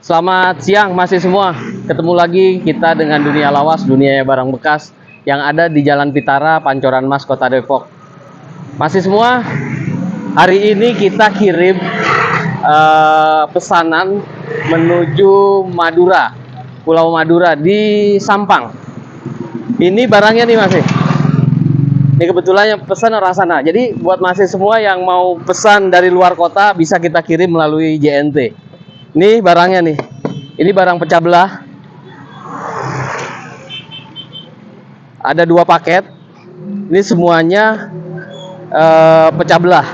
Selamat siang masih semua. Ketemu lagi kita dengan dunia lawas, dunia barang bekas yang ada di Jalan Pitara, Pancoran Mas, Kota Depok. Masih semua, hari ini kita kirim pesanan menuju Madura, Pulau Madura di Sampang. Ini barangnya nih masih. Ini kebetulan yang pesan orang sana. Jadi buat masih semua yang mau pesan dari luar kota bisa kita kirim melalui JNT. Ini barangnya nih. Ini barang pecah belah. Ada 2 paket. Ini semuanya pecah belah.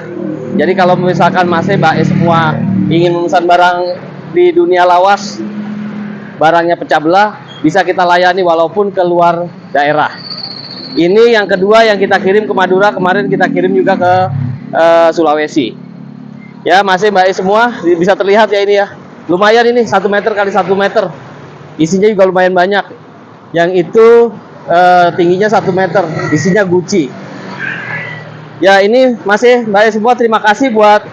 Jadi kalau misalkan masih semua ingin memesan barang di dunia lawas, barangnya pecah belah, bisa kita layani walaupun keluar daerah. Ini yang kedua yang kita kirim ke Madura, kemarin kita kirim juga ke Sulawesi. Ya masih semua, bisa terlihat ya ini ya. Lumayan ini 1 meter kali 1 meter. Isinya juga lumayan banyak. Yang itu tingginya 1 meter, isinya Gucci. Ya ini masih semua, terima kasih buat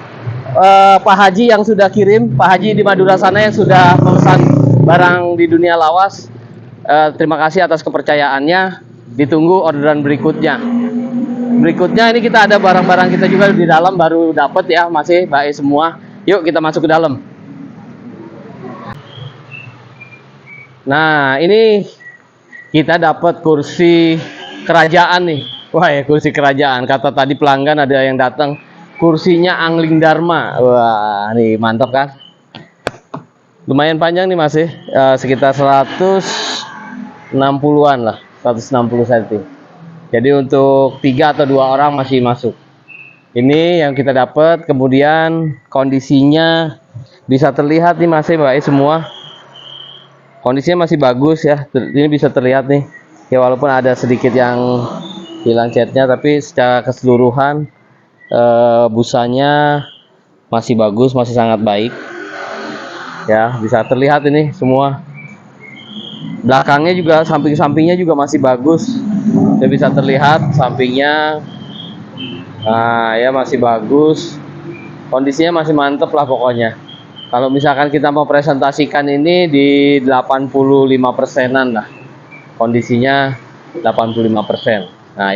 Pak Haji yang sudah kirim, Pak Haji di Madura sana yang sudah memesan barang di dunia lawas. Terima kasih atas kepercayaannya. Ditunggu orderan berikutnya. Berikutnya ini kita ada barang-barang kita juga di dalam baru dapat ya, masih baik semua. Yuk kita masuk ke dalam. Nah, ini kita dapat kursi kerajaan nih. Wah ya, kursi kerajaan. Kata tadi pelanggan ada yang datang, kursinya Angling Dharma. Wah, nih mantap kan? Lumayan panjang nih masih, sekitar 160-an lah. 160 cm. Jadi untuk 3 atau 2 orang masih masuk. Ini yang kita dapat. Kemudian kondisinya bisa terlihat nih masih baik semua. Kondisinya masih bagus ya. Ini bisa terlihat nih. Ya walaupun ada sedikit yang hilang catnya, tapi secara keseluruhan busanya masih bagus, masih sangat baik. Ya bisa terlihat ini semua. Belakangnya juga, samping-sampingnya juga masih bagus. Ya bisa terlihat sampingnya. Nah ya masih bagus. Kondisinya masih mantep lah pokoknya. Kalau misalkan kita mau presentasikan ini di 85%-an lah. Kondisinya 85%. Nah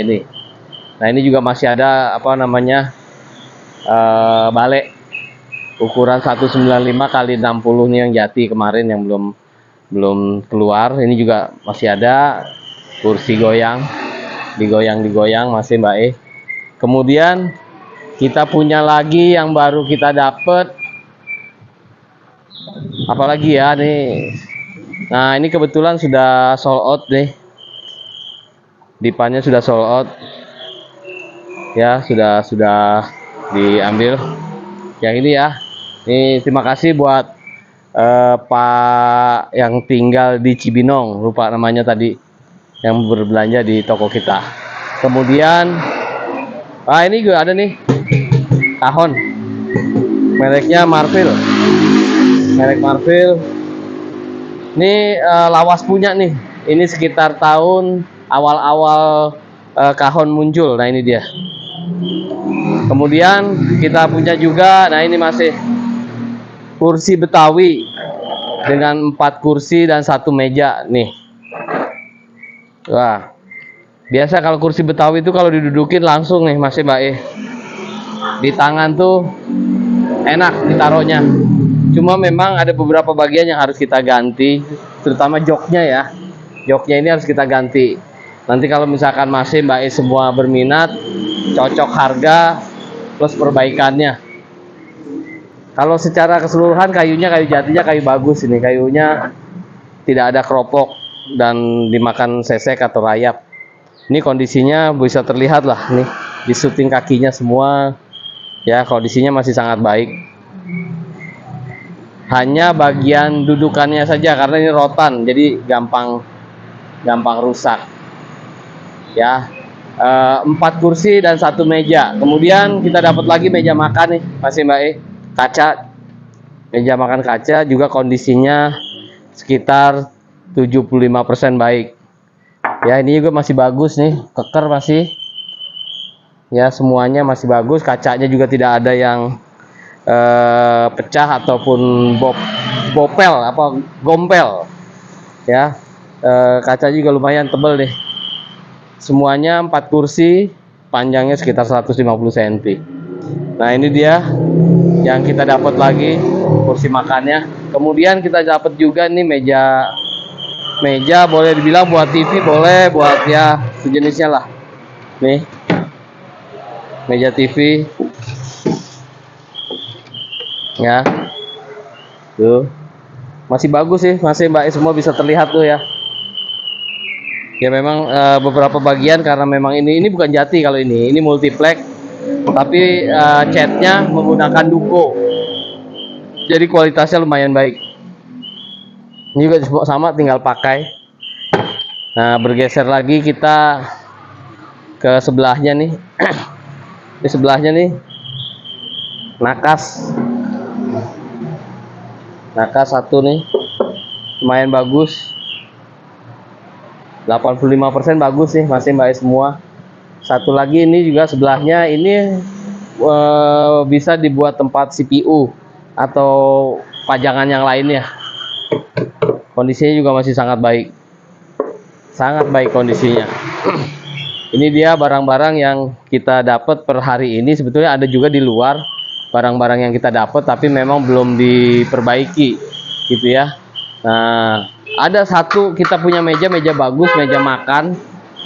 ini juga masih ada apa namanya balik ukuran 195 kali 60 nih yang jati kemarin yang belum keluar. Ini juga masih ada kursi goyang, digoyang masih baik. Kemudian kita punya lagi yang baru kita dapat, apalagi ya nih. Nah ini kebetulan sudah sold out nih, dipannya sudah sold out ya, sudah diambil yang ini ya. Ini terima kasih buat Pak yang tinggal di Cibinong, lupa namanya tadi, yang berbelanja di toko kita. Kemudian ini juga ada nih kahon, mereknya Marfil, merek Marfil. Ini lawas punya nih. Ini sekitar tahun awal-awal kahon muncul. Nah ini dia. Kemudian kita punya juga, nah ini masih kursi Betawi dengan 4 kursi dan 1 meja nih. Wah, biasa kalau kursi Betawi itu kalau didudukin langsung nih masih baik. Di tangan tuh enak ditaruhnya. Cuma memang ada beberapa bagian yang harus kita ganti, terutama joknya ya. Joknya ini harus kita ganti. Nanti kalau misalkan masih semua berminat, cocok harga plus perbaikannya. Kalau secara keseluruhan kayunya, kayu jatinya kayu bagus ini. Kayunya tidak ada keropok dan dimakan sesek atau rayap. Ini kondisinya bisa terlihat lah nih, di syuting kakinya semua ya, kondisinya masih sangat baik. Hanya bagian dudukannya saja karena ini rotan, jadi gampang rusak ya. 4 kursi dan 1 meja. Kemudian kita dapat lagi meja makan nih masih kaca. Meja makan kaca juga kondisinya sekitar 75% baik ya. Ini juga masih bagus nih, keker masih ya, semuanya masih bagus. Kacanya juga tidak ada yang pecah ataupun bob bopel apa gompel ya. Kaca juga lumayan tebel deh. Semuanya 4 kursi, panjangnya sekitar 150 cm. Nah ini dia yang kita dapat lagi, kursi makannya. Kemudian kita dapat juga nih meja boleh dibilang buat TV, boleh buat ya sejenisnya lah. Nih meja TV ya, tuh masih bagus sih, masih Mbak, semua bisa terlihat tuh ya. Ya memang beberapa bagian karena memang ini bukan jati, kalau ini multiplex, tapi catnya menggunakan duko, jadi kualitasnya lumayan baik. Ini juga sama, tinggal pakai. Nah bergeser lagi kita ke sebelahnya nih. Di sebelahnya nih nakas satu nih, lumayan bagus, 85% bagus sih, masih Mbak semua. Satu lagi ini juga sebelahnya ini bisa dibuat tempat CPU atau pajangan yang lainnya. Kondisinya juga masih sangat baik kondisinya. Ini dia barang-barang yang kita dapat per hari ini. Sebetulnya ada juga di luar barang-barang yang kita dapat tapi memang belum diperbaiki gitu ya. Nah ada satu, kita punya meja bagus, meja makan.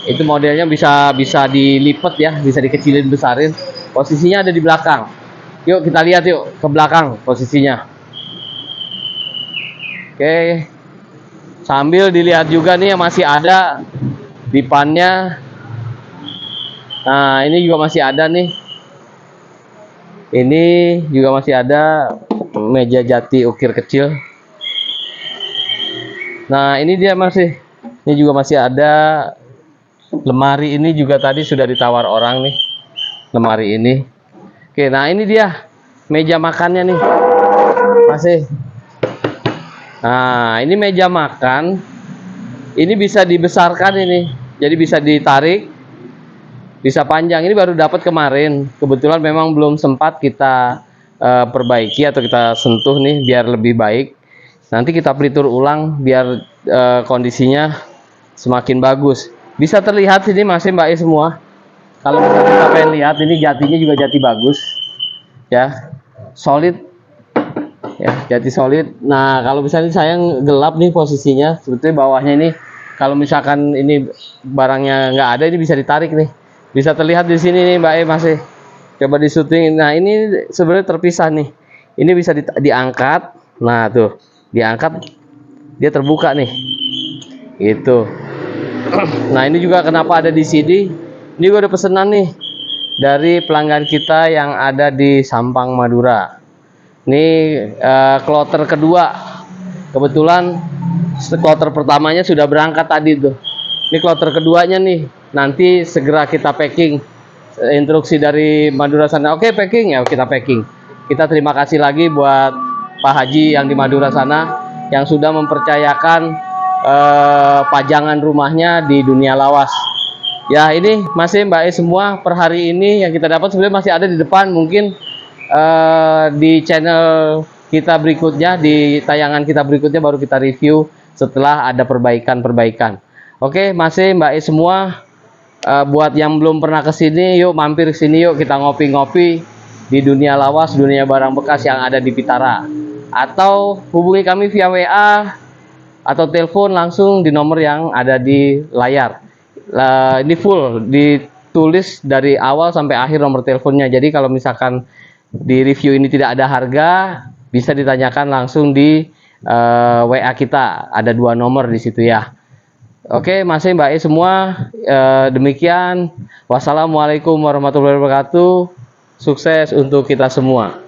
Itu modelnya bisa dilipat ya, bisa dikecilin besarin. Posisinya ada di belakang. Yuk kita lihat yuk ke belakang posisinya. Oke. Sambil dilihat juga nih yang masih ada dipannya. Nah, ini juga masih ada nih. Ini juga masih ada meja jati ukir kecil. Nah, ini dia masih. Ini juga masih ada. Lemari ini juga tadi sudah ditawar orang nih. Lemari ini. Oke, nah ini dia meja makannya nih. Masih. Nah, ini meja makan. Ini bisa dibesarkan ini. Jadi bisa ditarik, bisa panjang. Ini baru dapat kemarin. Kebetulan memang belum sempat kita perbaiki atau kita sentuh nih biar lebih baik. Nanti kita pelitur ulang biar kondisinya semakin bagus. Bisa terlihat sini masih Mbak semua. Kalau misalnya kita pengen lihat, ini jatinya juga jati bagus ya, solid ya, jati solid. Nah kalau misalnya sayang gelap nih posisinya, sebetulnya bawahnya ini kalau misalkan ini barangnya nggak ada, ini bisa ditarik nih, bisa terlihat di sini nih Mbak masih. Coba di syuting. Nah ini sebenarnya terpisah nih, ini bisa diangkat. Nah tuh diangkat, dia terbuka nih gitu. Nah ini juga kenapa ada di sini, ini gue ada pesanan nih dari pelanggan kita yang ada di Sampang Madura. Ini kloter kedua, kebetulan kloter pertamanya sudah berangkat tadi tuh. Ini kloter keduanya nih, nanti segera kita packing. Instruksi dari Madura sana, oke packing ya, kita packing. Kita terima kasih lagi buat Pak Haji yang di Madura sana yang sudah mempercayakan pajangan rumahnya di dunia lawas. Ya ini masih Mbak semua per hari ini yang kita dapat sebenarnya masih ada di depan, mungkin di channel kita berikutnya, di tayangan kita berikutnya baru kita review setelah ada perbaikan. Oke masih Mbak semua, buat yang belum pernah kesini, yuk mampir kesini yuk, kita ngopi-ngopi di dunia lawas, dunia barang bekas yang ada di Pitara. Atau hubungi kami via WA atau telepon langsung di nomor yang ada di layar. Ini full ditulis dari awal sampai akhir nomor teleponnya. Jadi kalau misalkan di review ini tidak ada harga, bisa ditanyakan langsung di WA kita. Ada 2 nomor di situ ya. Oke, masih Mbak semua, demikian. Wassalamualaikum warahmatullahi wabarakatuh. Sukses untuk kita semua.